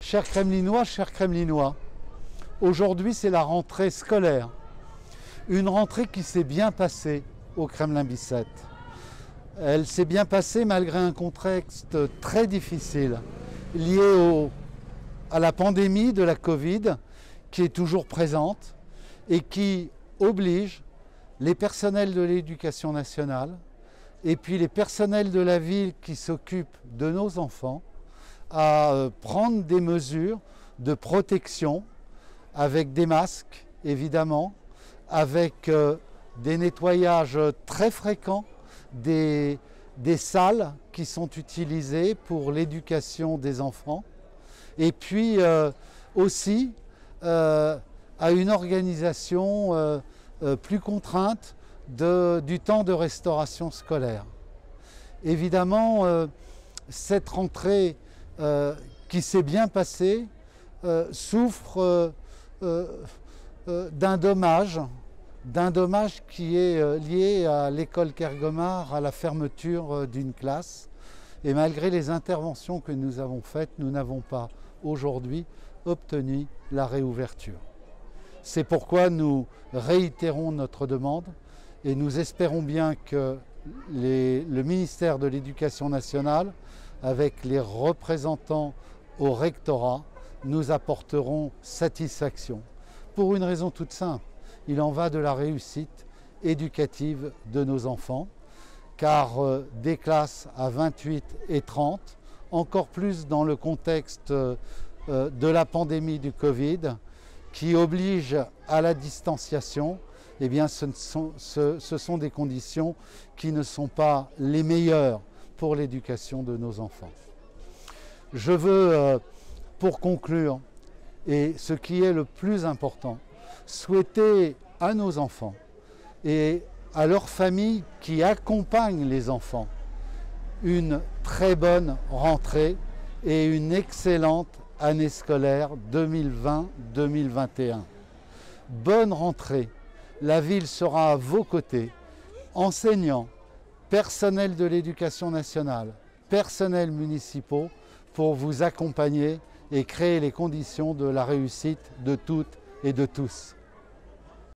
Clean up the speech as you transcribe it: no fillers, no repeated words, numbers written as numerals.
Chers Kremlinois, chers Kremlinois, aujourd'hui c'est la rentrée scolaire. Une rentrée qui s'est bien passée au Kremlin-Bicêtre. Elle s'est bien passée malgré un contexte très difficile lié à la pandémie de la Covid qui est toujours présente et qui oblige les personnels de l'éducation nationale et puis les personnels de la ville qui s'occupent de nos enfants à prendre des mesures de protection avec des masques évidemment, avec des nettoyages très fréquents des salles qui sont utilisées pour l'éducation des enfants et puis aussi à une organisation plus contrainte du temps de restauration scolaire. Évidemment, cette rentrée qui s'est bien passée souffre d'un dommage qui est lié à l'école Kergomar, à la fermeture d'une classe. Et malgré les interventions que nous avons faites, nous n'avons pas aujourd'hui obtenu la réouverture. C'est pourquoi nous réitérons notre demande et nous espérons bien que le ministère de l'Éducation nationale, avec les représentants au rectorat, nous apporteront satisfaction. Pour une raison toute simple, il en va de la réussite éducative de nos enfants, car des classes à 28 et 30, encore plus dans le contexte de la pandémie du Covid, qui oblige à la distanciation, eh bien ce sont des conditions qui ne sont pas les meilleures pour l'éducation de nos enfants. Je veux, pour conclure, et ce qui est le plus important, souhaiter à nos enfants et à leurs familles qui accompagnent les enfants une très bonne rentrée et une excellente année scolaire 2020-2021. Bonne rentrée, la ville sera à vos côtés, enseignants, personnel de l'éducation nationale, personnels municipaux, pour vous accompagner et créer les conditions de la réussite de toutes et de tous.